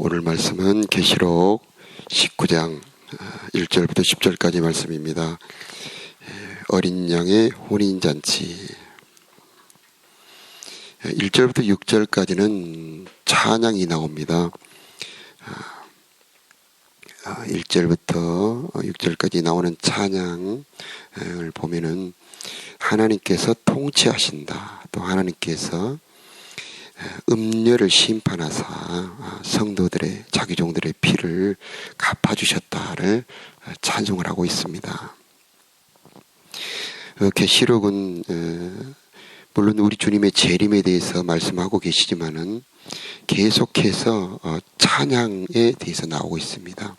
오늘 말씀은 계시록 19장 1절부터 10절까지 말씀입니다. 어린 양의 혼인잔치. 1절부터 6절까지는 찬양이 나옵니다. 1절부터 6절까지 나오는 찬양을 보면은 하나님께서 통치하신다. 또 하나님께서 음녀를 심판하사 성도들의 자기 종들의 피를 갚아주셨다를 찬송을 하고 있습니다. 계시록은 물론 우리 주님의 재림에 대해서 말씀하고 계시지만은 계속해서 찬양에 대해서 나오고 있습니다.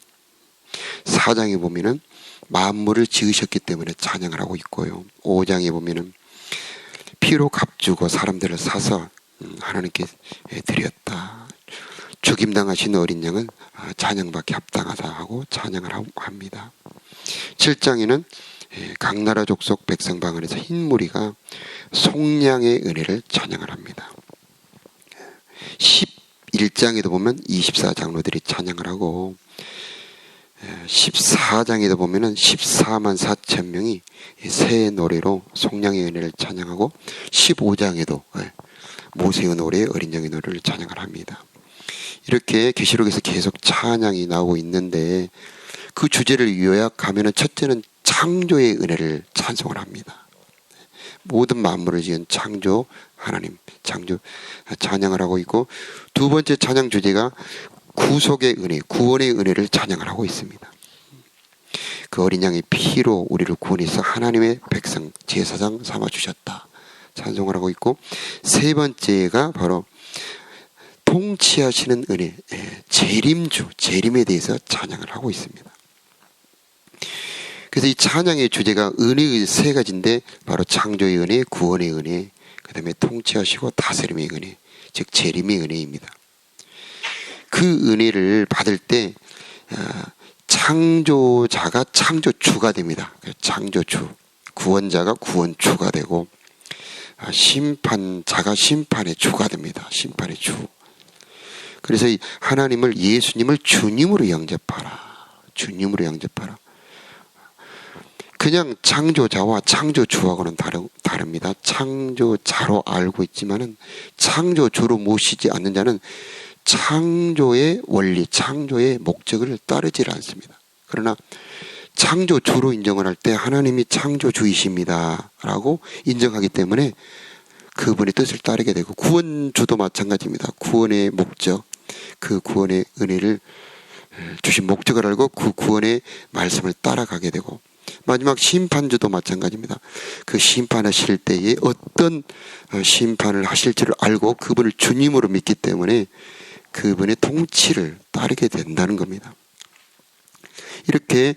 4장에 보면은 만물을 지으셨기 때문에 찬양을 하고 있고요. 5장에 보면은 피로 값주고 사람들을 사서 하나님께 드렸다. 죽임당하신 어린 양은 찬양받기 합당하다 하고 찬양을 합니다. 7장에는 각 나라 족속 백성 방 안에서 흰 무리가 속량의 은혜를 찬양을 합니다. 11장에도 보면 24장로들이 찬양을 하고 14장에도 보면은 14만 4천 명이 새 노래로 속량의 은혜를 찬양하고 15장에도 모세의 노래, 어린 양의 노래를 찬양을 합니다. 이렇게 계시록에서 계속 찬양이 나오고 있는데 그 주제를 요약하면은 첫째는 창조의 은혜를 찬송을 합니다. 모든 만물을 지은 창조 하나님, 창조 찬양을 하고 있고, 두 번째 찬양 주제가 구속의 은혜, 구원의 은혜를 찬양을 하고 있습니다. 그 어린 양의 피로 우리를 구원해서 하나님의 백성 제사장 삼아주셨다 찬송을 하고 있고, 세 번째가 바로 통치하시는 은혜, 재림주, 재림에 대해서 찬양을 하고 있습니다. 그래서 이 찬양의 주제가 은혜의 세 가지인데 바로 창조의 은혜, 구원의 은혜, 그 다음에 통치하시고 다스림의 은혜, 즉 재림의 은혜입니다. 그 은혜를 받을 때 창조자가 창조주가 됩니다. 창조주, 구원자가 구원주가 되고 심판자가 심판의 주가 됩니다. 심판의 주. 그래서 하나님을, 예수님을 주님으로 영접하라. 주님으로 영접하라. 그냥 창조자와 창조주하고는 다릅니다. 창조자로 알고 있지만은 창조주로 모시지 않는 자는 창조의 원리, 창조의 목적을 따르지 않습니다. 그러나 창조주로 인정을 할 때 하나님이 창조주이십니다 라고 인정하기 때문에 그분의 뜻을 따르게 되고, 구원주도 마찬가지입니다. 구원의 목적, 그 구원의 은혜를 주신 목적을 알고 그 구원의 말씀을 따라가게 되고, 마지막 심판주도 마찬가지입니다. 그 심판하실 때에 어떤 심판을 하실지를 알고 그분을 주님으로 믿기 때문에 그분의 통치를 따르게 된다는 겁니다. 이렇게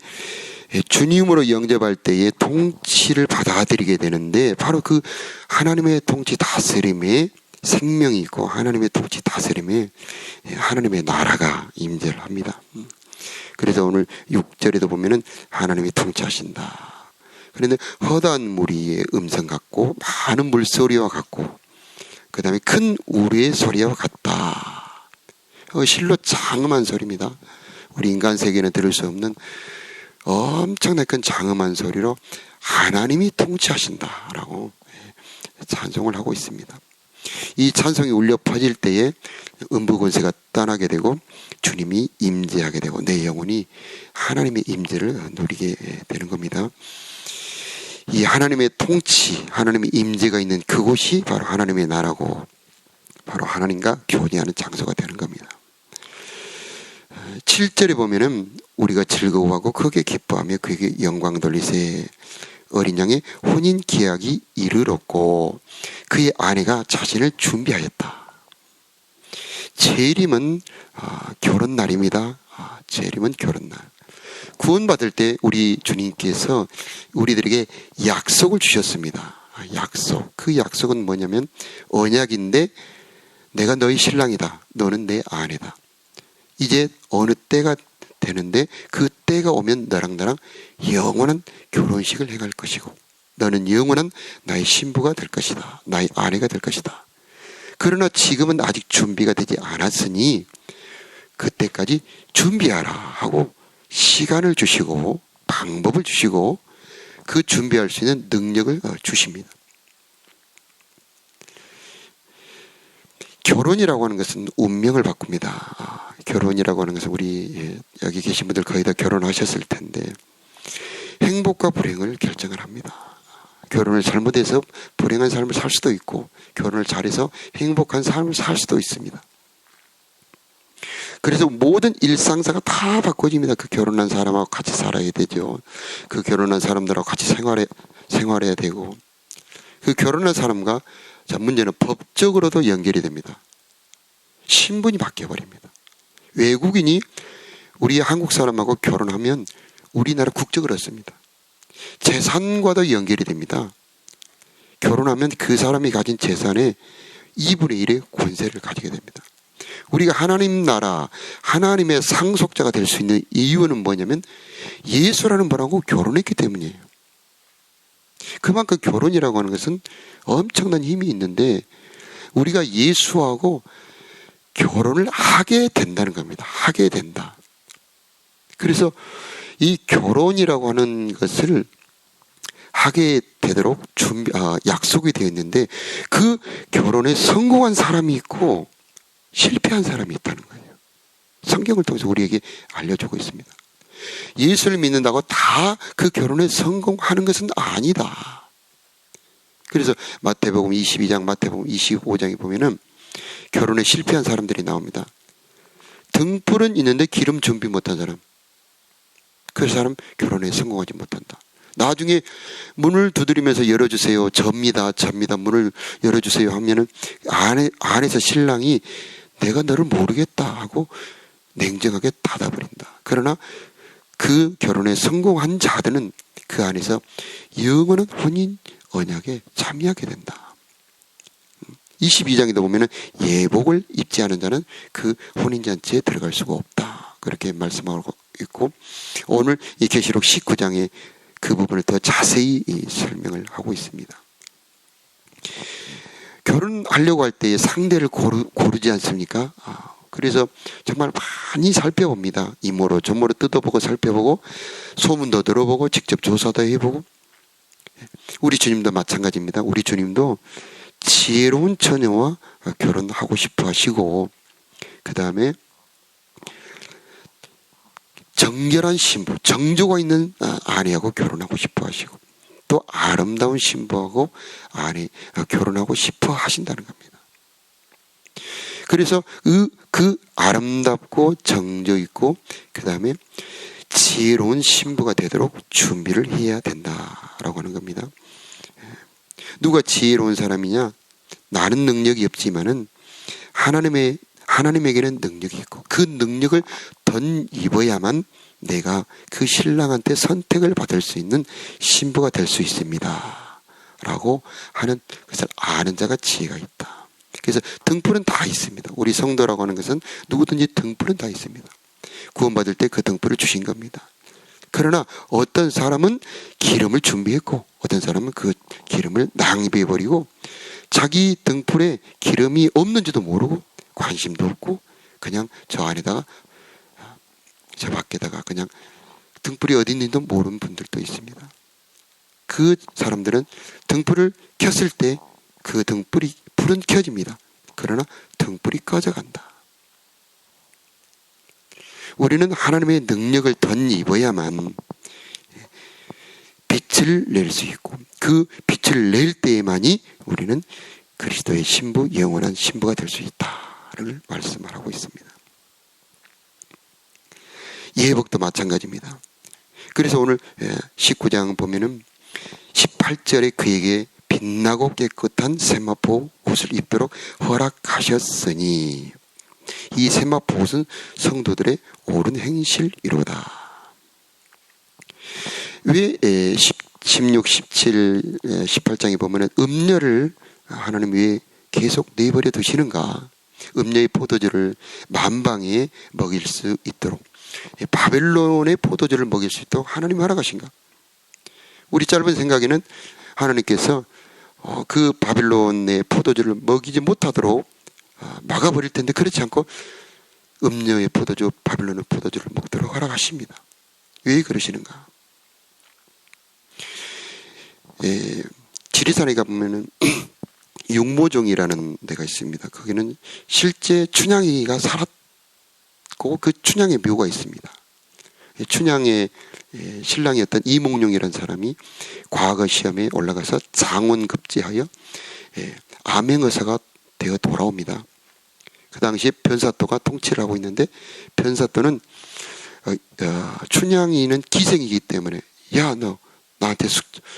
주님으로 영접할 때에 통치를 받아들이게 되는데, 바로 그 하나님의 통치 다스림에 생명이 있고 하나님의 통치 다스림에 하나님의 나라가 임재를 합니다. 그래서 오늘 6절에도 보면은 하나님이 통치하신다. 그런데 허다한 무리의 음성 같고 많은 물소리와 같고 그 다음에 큰 우리의 소리와 같다. 실로 장엄한 소리입니다. 우리 인간 세계는 들을 수 없는 엄청나게 큰 장엄한 소리로 하나님이 통치하신다라고 찬송을 하고 있습니다. 이 찬송이 울려 퍼질 때에 음부권세가 떠나게 되고 주님이 임재하게 되고 내 영혼이 하나님의 임재를 누리게 되는 겁니다. 이 하나님의 통치, 하나님의 임재가 있는 그곳이 바로 하나님의 나라고 바로 하나님과 교제하는 장소가 되는 겁니다. 7절에 보면은 우리가 즐거워하고 크게 기뻐하며 그에게 영광 돌리세. 어린 양의 혼인 계약이 이르렀고 그의 아내가 자신을 준비하였다. 재림은 결혼날입니다. 재림은 결혼날. 구원받을 때 우리 주님께서 우리들에게 약속을 주셨습니다. 약속. 그 약속은 뭐냐면 언약인데 내가 너희 신랑이다. 너는 내 아내다. 이제 어느 때가 되는데 그 때가 오면 너랑 나랑 영원한 결혼식을 해갈 것이고 너는 영원한 나의 신부가 될 것이다. 나의 아내가 될 것이다. 그러나 지금은 아직 준비가 되지 않았으니 그때까지 준비하라 하고 시간을 주시고 방법을 주시고 그 준비할 수 있는 능력을 주십니다. 결혼이라고 하는 것은 운명을 바꿉니다. 결혼이라고 하는 것은 우리 여기 계신 분들 거의 다 결혼하셨을 텐데 행복과 불행을 결정을 합니다. 결혼을 잘못해서 불행한 삶을 살 수도 있고 결혼을 잘해서 행복한 삶을 살 수도 있습니다. 그래서 모든 일상사가 다 바꿔집니다. 그 결혼한 사람하고 같이 살아야 되죠. 그 결혼한 사람들하고 같이 생활해야 되고 그 결혼한 사람과 자, 문제는 법적으로도 연결이 됩니다. 신분이 바뀌어버립니다. 외국인이 우리 한국 사람하고 결혼하면 우리나라 국적을 얻습니다. 재산과도 연결이 됩니다. 결혼하면 그 사람이 가진 재산의 2분의 1의 권세를 가지게 됩니다. 우리가 하나님 나라, 하나님의 상속자가 될 수 있는 이유는 뭐냐면 예수라는 분하고 결혼했기 때문이에요. 그만큼 결혼이라고 하는 것은 엄청난 힘이 있는데 우리가 예수하고 결혼을 하게 된다는 겁니다. 하게 된다. 그래서 이 결혼이라고 하는 것을 하게 되도록 약속이 되어 있는데 그 결혼에 성공한 사람이 있고 실패한 사람이 있다는 거예요. 성경을 통해서 우리에게 알려주고 있습니다. 예수를 믿는다고 다 그 결혼에 성공하는 것은 아니다. 그래서 마태복음 22장, 마태복음 25장에 보면은 결혼에 실패한 사람들이 나옵니다. 등불은 있는데 기름 준비 못한 사람. 그 사람 결혼에 성공하지 못한다. 나중에 문을 두드리면서 열어주세요. 접니다. 문을 열어주세요 하면은 안에서 신랑이 내가 너를 모르겠다 하고 냉정하게 닫아버린다. 그러나 그 결혼에 성공한 자들은 그 안에서 영원한 혼인 언약에 참여하게 된다. 22장에도 보면은 예복을 입지 않은 자는 그 혼인잔치에 들어갈 수가 없다. 그렇게 말씀하고 있고 오늘 이 계시록 19장에 그 부분을 더 자세히 설명을 하고 있습니다. 결혼하려고 할 때 상대를 고르지 않습니까? 그래서 정말 많이 살펴봅니다. 이모로 저모로 뜯어보고 살펴보고 소문도 들어보고 직접 조사도 해보고 우리 주님도 마찬가지입니다. 우리 주님도 지혜로운 처녀와 결혼하고 싶어 하시고 그 다음에 정결한 신부, 정조가 있는 아내하고 결혼하고 싶어 하시고 또 아름다운 신부하고 결혼하고 싶어 하신다는 겁니다. 그래서 그 아름답고 정조 있고 그 다음에 지혜로운 신부가 되도록 준비를 해야 된다라고 하는 겁니다. 누가 지혜로운 사람이냐? 나는 능력이 없지만은 하나님에게는 능력이 있고 그 능력을 덧입어야만 내가 그 신랑한테 선택을 받을 수 있는 신부가 될 수 있습니다. 라고 하는 것을 아는 자가 지혜가 있다. 그래서 등불은 다 있습니다. 우리 성도라고 하는 것은 누구든지 등불은 다 있습니다. 구원받을 때 그 등불을 주신 겁니다. 그러나 어떤 사람은 기름을 준비했고 어떤 사람은 그 기름을 낭비해버리고 자기 등불에 기름이 없는지도 모르고 관심도 없고 그냥 저 안에다가 저 밖에다가 그냥 등불이 어디 있는지도 모르는 분들도 있습니다. 그 사람들은 등불을 켰을 때 그 불은 켜집니다. 그러나 등불이 꺼져간다. 우리는 하나님의 능력을 덧입어야만 빛을 낼 수 있고 그 빛을 낼 때에만이 우리는 그리스도의 신부, 영원한 신부가 될 수 있다를 말씀을 하고 있습니다. 예복도 마찬가지입니다. 그래서 오늘 19장 보면은 18절에 그에게 빛나고 깨끗한 세마포 옷을 입도록 허락하셨으니 이 세마포 옷은 성도들의 옳은 행실이로다. 왜 16, 17, 18장에 보면은 음료를 하나님 위에 계속 내버려 두시는가? 음료의 포도주를 만방에 먹일 수 있도록 바벨론의 포도주를 먹일 수 있도록 하나님이 허락하신가? 우리 짧은 생각에는 하나님께서 그 바벨론의 포도주를 먹이지 못하도록 막아버릴 텐데 그렇지 않고 음녀의 포도주 바빌론의 포도주를 먹도록 허락하십니다. 왜 그러시는가? 지리산에 가보면은 육모종이라는 데가 있습니다. 거기는 실제 춘향이가 살았고 그 춘향의 묘가 있습니다. 춘향의 신랑이었던 이몽룡이라는 사람이 과거 시험에 올라가서 장원급제하여 암행의사가 되어 돌아옵니다. 그 당시에 변사또가 통치를 하고 있는데 변사또는 춘향이는 기생이기 때문에 야, 너 나한테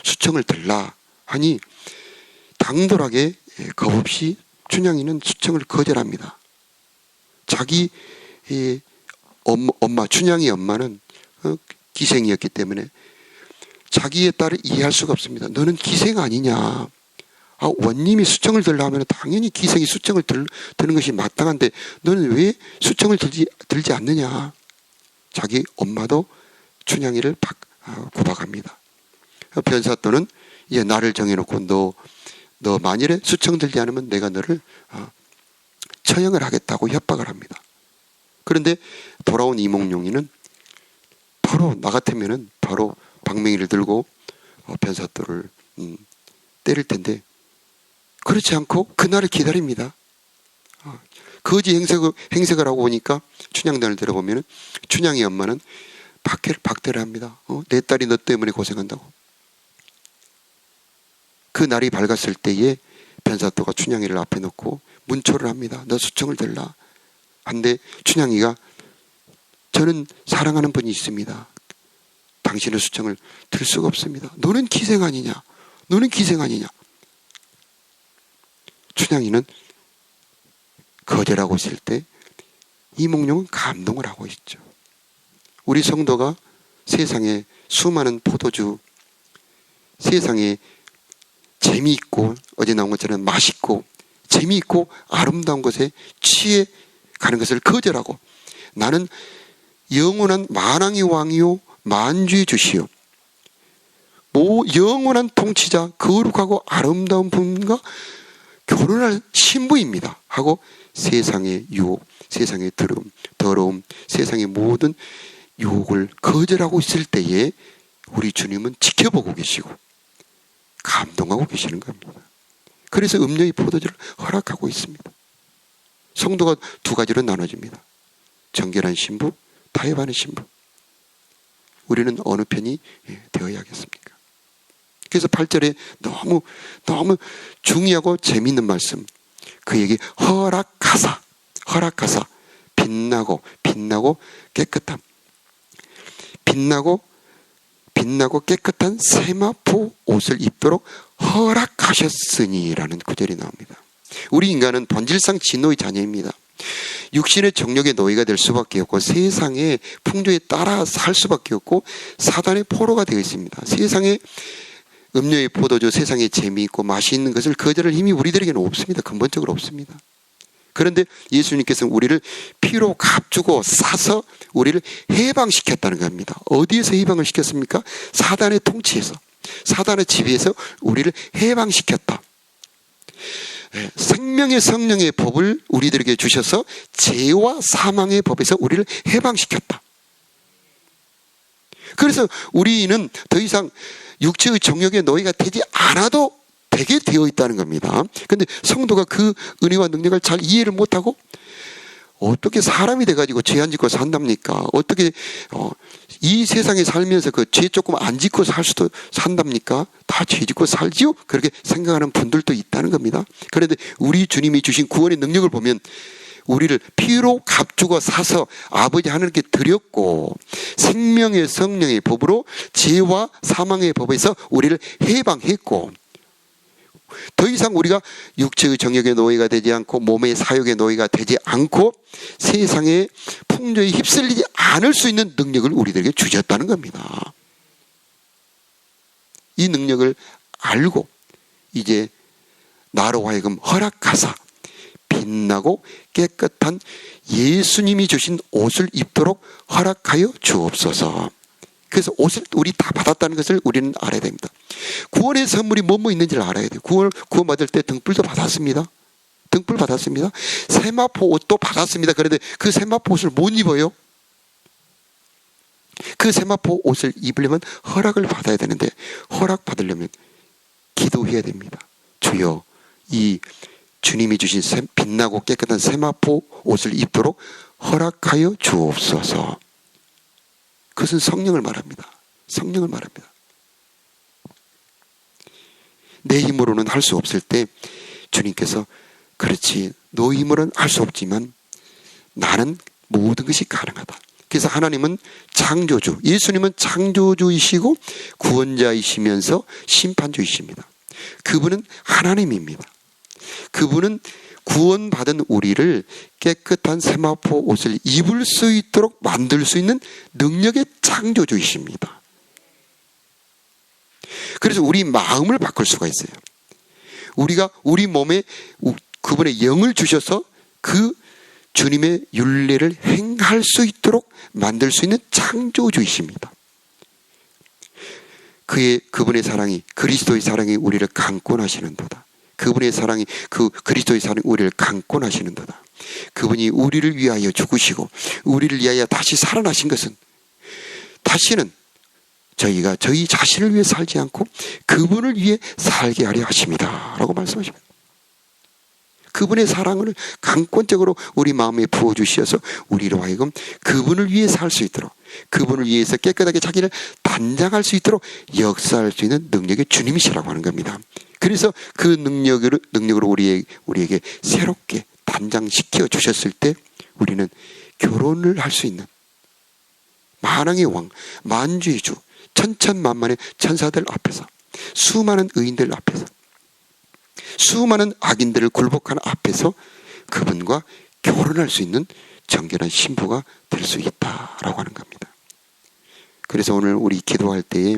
수청을 들라 하니 당돌하게 겁없이 춘향이는 수청을 거절합니다. 자기 엄마 춘향이 엄마는 기생이었기 때문에 자기의 딸을 이해할 수가 없습니다. 너는 기생 아니냐? 원님이 수청을 들라 하면 당연히 기생이 수청을 드는 것이 마땅한데 너는 왜 수청을 들지 않느냐? 자기 엄마도 춘향이를 구박합니다. 변사또는 이제 나를 정해놓고 너 만일에 수청 들지 않으면 내가 너를 처형을 하겠다고 협박을 합니다. 그런데 돌아온 이몽룡이는 바로 나 같으면은 바로 방맹이를 들고 변사또를 때릴 텐데 그렇지 않고 그날을 기다립니다. 거지 행색을 하고 보니까 춘향단을 들어보면 춘향이 엄마는 박대를 합니다. 내 딸이 너 때문에 고생한다고. 그 날이 밝았을 때에 변사또가 춘향이를 앞에 놓고 문초를 합니다. 너 수청을 들라. 한데 춘향이가 저는 사랑하는 분이 있습니다. 당신의 수청을 들 수가 없습니다. 너는 기생 아니냐? 너는 기생 아니냐? 춘향이는 거절하고 있을 때 이몽룡은 감동을 하고 있죠. 우리 성도가 세상에 수많은 포도주, 세상에 재미있고 어제 나온 것처럼 맛있고 재미있고 아름다운 것에 취해 가는 것을 거절하고 나는 영원한 만왕의 왕이요 만주의 주시요 영원한 통치자 거룩하고 아름다운 분과 결혼할 신부입니다 하고 세상의 유혹, 세상의 더러움, 세상의 모든 유혹을 거절하고 있을 때에 우리 주님은 지켜보고 계시고 감동하고 계시는 겁니다. 그래서 음녀의 포도주를 허락하고 있습니다. 성도가 두 가지로 나눠집니다. 정결한 신부, 타협하는 신부. 우리는 어느 편이 되어야 하겠습니까? 그래서 8절에 너무 중요하고 재미있는 말씀. 그에게 허락하사 빛나고 깨끗함. 빛나고 깨끗한 세마포 옷을 입도록 허락하셨으니라는 구절이 나옵니다. 우리 인간은 본질상 진노의 자녀입니다. 육신의 정욕의 노예가 될 수밖에 없고 세상의 풍조에 따라 살 수밖에 없고 사단의 포로가 되어 있습니다. 세상의 음료의 포도주, 세상에 재미있고 맛이 있는 것을 거절할 힘이 우리들에게는 없습니다. 근본적으로 없습니다. 그런데 예수님께서는 우리를 피로 값주고 사서 우리를 해방시켰다는 겁니다. 어디에서 해방을 시켰습니까? 사단의 통치에서, 사단의 지배에서 우리를 해방시켰다. 생명의 성령의 법을 우리들에게 주셔서 죄와 사망의 법에서 우리를 해방시켰다. 그래서 우리는 더 이상 육체의 정욕의 노예가 되지 않아도 되게 되어 있다는 겁니다. 그런데 성도가 그 은혜와 능력을 잘 이해를 못하고 어떻게 사람이 돼가지고 죄 안 짓고 산답니까? 어떻게 이 세상에 살면서 그 죄 조금 안 짓고 산답니까? 다 죄 짓고 살지요? 그렇게 생각하는 분들도 있다는 겁니다. 그런데 우리 주님이 주신 구원의 능력을 보면 우리를 피로 값주고 사서 아버지 하나님께 드렸고 생명의 성령의 법으로 죄와 사망의 법에서 우리를 해방했고 더 이상 우리가 육체의 정욕의 노예가 되지 않고 몸의 사욕의 노예가 되지 않고 세상의 풍조에 휩쓸리지 않을 수 있는 능력을 우리들에게 주셨다는 겁니다. 이 능력을 알고 이제 나로 하여금 허락하사 빛나고 깨끗한 예수님이 주신 옷을 입도록 허락하여 주옵소서. 그래서 옷을 우리 다 받았다는 것을 우리는 알아야 됩니다. 구원의 선물이 뭐뭐 있는지를 알아야 돼요. 구원받을 때 등불도 받았습니다. 등불 받았습니다. 세마포 옷도 받았습니다. 그런데 그 세마포 옷을 못 입어요. 그 세마포 옷을 입으려면 허락을 받아야 되는데 허락 받으려면 기도해야 됩니다. 주여, 이 주님이 주신 빛나고 깨끗한 세마포 옷을 입도록 허락하여 주옵소서. 그것은 성령을 말합니다. 성령을 말합니다. 내 힘으로는 할 수 없을 때 주님께서 그렇지, 너 힘으로는 할 수 없지만 나는 모든 것이 가능하다. 그래서 하나님은 창조주, 예수님은 창조주이시고 구원자이시면서 심판주이십니다. 그분은 하나님입니다. 그분은 구원받은 우리를 깨끗한 세마포 옷을 입을 수 있도록 만들 수 있는 능력의 창조주이십니다. 그래서 우리 마음을 바꿀 수가 있어요. 우리가 우리 몸에 그분의 영을 주셔서 그 주님의 율례를 행할 수 있도록 만들 수 있는 창조주이십니다. 그분의 사랑이, 그리스도의 사랑이 우리를 강권하시는도다. 그분의 사랑이, 그 그리스도의 사랑이 우리를 강권하시는도다. 그분이 우리를 위하여 죽으시고 우리를 위하여 다시 살아나신 것은 다시는 저희가 저희 자신을 위해 살지 않고 그분을 위해 살게 하려 하십니다 라고 말씀하십니다. 그분의 사랑을 강권적으로 우리 마음에 부어주셔서 우리로 하여금 그분을 위해 살 수 있도록, 그분을 위해서 깨끗하게 자기를 단장할 수 있도록 역사할 수 있는 능력의 주님이시라고 하는 겁니다. 그래서 그 능력으로 우리에게 새롭게 단장시켜 주셨을 때 우리는 결혼을 할 수 있는 만왕의 왕, 만주의 주, 천천만만의 천사들 앞에서, 수많은 의인들 앞에서, 수많은 악인들을 굴복하는 앞에서 그분과 결혼할 수 있는 정결한 신부가 될 수 있다라고 하는 겁니다. 그래서 오늘 우리 기도할 때에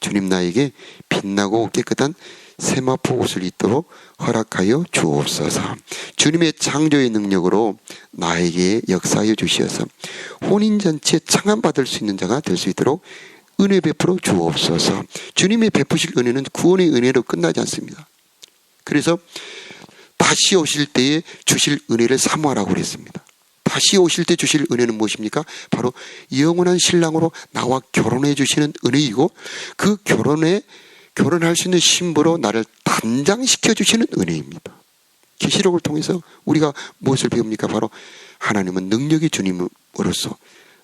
주님, 나에게 빛나고 깨끗한 세마포 옷을 입도록 허락하여 주옵소서. 주님의 창조의 능력으로 나에게 역사하여 주시어서 혼인잔치에 청함받을 수 있는 자가 될 수 있도록 은혜 베풀어 주옵소서. 주님의 베푸실 은혜는 구원의 은혜로 끝나지 않습니다. 그래서 다시 오실 때에 주실 은혜를 사모하라고 그랬습니다. 다시 오실 때 주실 은혜는 무엇입니까? 바로 영원한 신랑으로 나와 결혼해 주시는 은혜이고, 그 결혼할 수 있는 신부로 나를 단장시켜 주시는 은혜입니다. 계시록을 통해서 우리가 무엇을 배웁니까? 바로 하나님은 능력의 주님으로서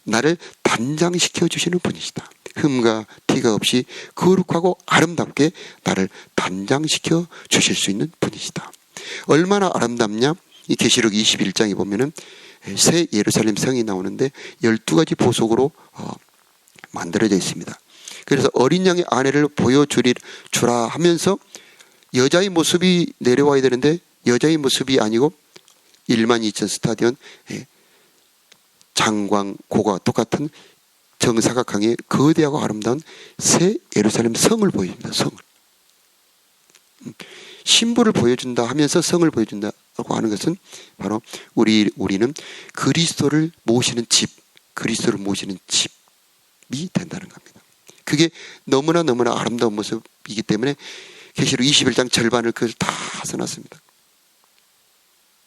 나를 단장시켜 주시는 분이시다. 흠과 티가 없이 거룩하고 아름답게 나를 단장시켜 주실 수 있는 분이시다. 얼마나 아름답냐? 이 계시록 21장에 보면은 새 예루살렘 성이 나오는데 12가지 보석으로 만들어져 있습니다. 그래서 어린 양의 아내를 보여주라 하면서 여자의 모습이 내려와야 되는데 여자의 모습이 아니고 12,000 스타디온 장광고가 똑같은 정사각형의 거대하고 아름다운 새 예루살렘 성을 보여줍니다. 성을. 신부를 보여준다 하면서 성을 보여준다고 하는 것은 바로 우리는 그리스도를 모시는 집, 그리스도를 모시는 집이 된다는 겁니다. 그게 너무나 아름다운 모습이기 때문에 계시록 21장 절반을 그걸 다 써놨습니다.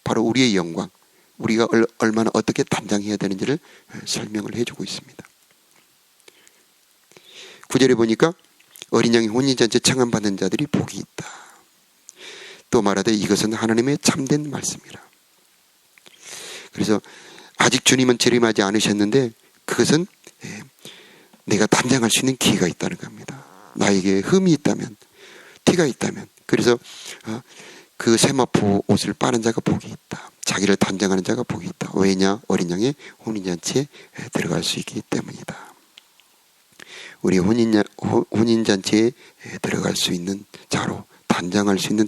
바로 우리의 영광, 우리가 얼마나 어떻게 단장해야 되는지를 설명을 해주고 있습니다. 9절에 보니까 어린 양이 혼인잔치에 청함받는 자들이 복이 있다. 또 말하되 이것은 하나님의 참된 말씀이라. 그래서 아직 주님은 재림하지 않으셨는데 그것은 내가 단장할 수 있는 기회가 있다는 겁니다. 나에게 흠이 있다면, 티가 있다면, 그래서 그 세마포 옷을 빠는 자가 복이 있다. 자기를 단장하는 자가 복이 있다. 왜냐? 어린 양의 혼인잔치에 들어갈 수 있기 때문이다. 우리 혼인잔치에 들어갈 수 있는 자로, 단장할 수 있는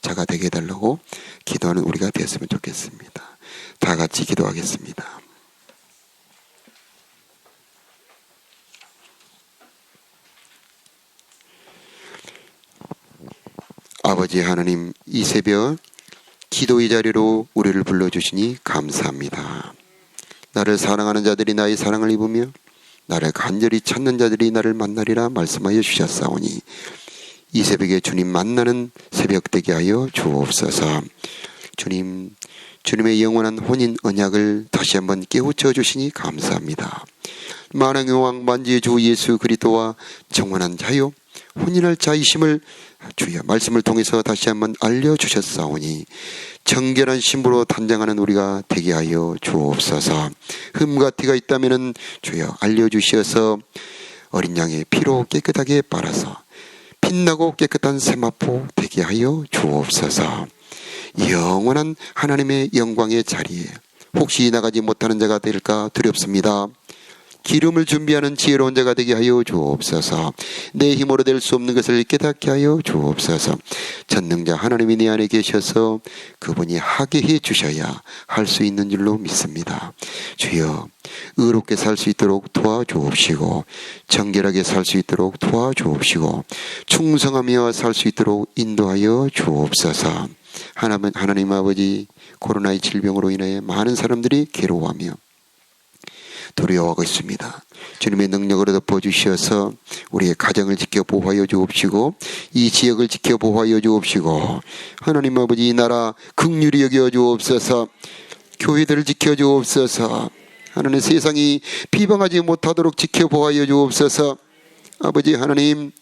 자가 되게 해달라고 기도하는 우리가 되었으면 좋겠습니다. 다 같이 기도하겠습니다. 아버지 하나님, 이 새벽 기도의 자리로 우리를 불러주시니 감사합니다. 나를 사랑하는 자들이 나의 사랑을 입으며 나를 간절히 찾는 자들이 나를 만나리라 말씀하여 주셨사오니 이 새벽에 주님 만나는 새벽 되게 하여 주옵소서. 주님의 영원한 혼인 언약을 다시 한번 깨우쳐 주시니 감사합니다. 만왕의 왕 만지의 주 예수 그리스도와 정원한 자요 혼인할 자이심을 주여 말씀을 통해서 다시 한번 알려주셨사오니 정결한 신부로 단장하는 우리가 되게 하여 주옵소서. 흠과 티가 있다면 주여 알려주시어서 어린 양의 피로 깨끗하게 빨아서 빛나고 깨끗한 세마포 되게 하여 주옵소서. 영원한 하나님의 영광의 자리에 혹시 나가지 못하는 자가 될까 두렵습니다. 기름을 준비하는 지혜로운 자가 되게 하여 주옵소서. 내 힘으로 될 수 없는 것을 깨닫게 하여 주옵소서. 전능자 하나님이 내 안에 계셔서 그분이 하게 해 주셔야 할 수 있는 줄로 믿습니다. 주여 의롭게 살 수 있도록 도와주옵시고 정결하게 살 수 있도록 도와주옵시고 충성하며 살 수 있도록 인도하여 주옵소서. 하나님 아버지, 코로나의 질병으로 인해 많은 사람들이 괴로워하며 두려워하고 있습니다. 주님의 능력으로 덮어주셔서 우리의 가정을 지켜 보호하여 주옵시고 이 지역을 지켜 보호하여 주옵시고 하나님 아버지 이 나라 긍휼히 여겨 주옵소서. 교회들을 지켜 주옵소서. 하나님 세상이 비방하지 못하도록 지켜 보호하여 주옵소서. 아버지 하나님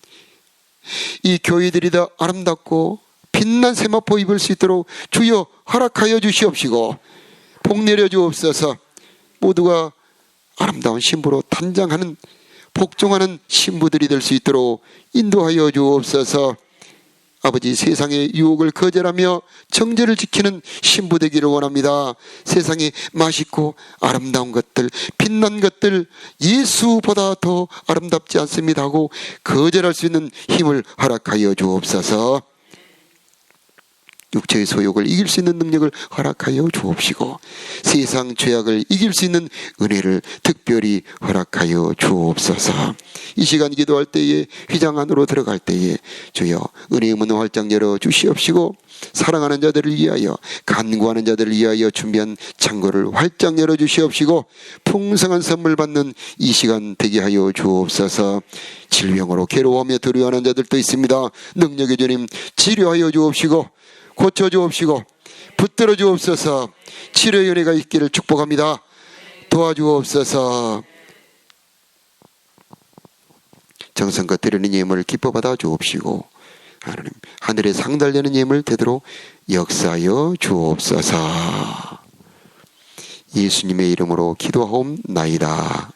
이 교회들이 더 아름답고 빛난 세마포 입을 수 있도록 주여 허락하여 주시옵시고 복 내려 주옵소서. 모두가 아름다운 신부로 단장하는 복종하는 신부들이 될 수 있도록 인도하여 주옵소서. 아버지 세상의 유혹을 거절하며 정죄를 지키는 신부 되기를 원합니다. 세상에 맛있고 아름다운 것들 빛난 것들 예수보다 더 아름답지 않습니다 하고 거절할 수 있는 힘을 허락하여 주옵소서. 육체의 소욕을 이길 수 있는 능력을 허락하여 주옵시고 세상 죄악을 이길 수 있는 은혜를 특별히 허락하여 주옵소서. 이 시간 기도할 때에 휘장 안으로 들어갈 때에 주여 은혜의 문을 활짝 열어 주시옵시고 사랑하는 자들을 위하여 간구하는 자들을 위하여 준비한 창고를 활짝 열어 주시옵시고 풍성한 선물 받는 이 시간 되게 하여 주옵소서. 질병으로 괴로워하며 두려워하는 자들도 있습니다. 능력의 주님 치료하여 주옵시고 고쳐주옵시고 붙들어 주옵소서. 치료의 은혜가 있기를 축복합니다. 도와주옵소서. 정성껏 드리는 예물을 기뻐 받아 주옵시고 하나님 하늘에 상달되는 예물 되도록 역사하여 주옵소서. 예수님의 이름으로 기도하옵나이다.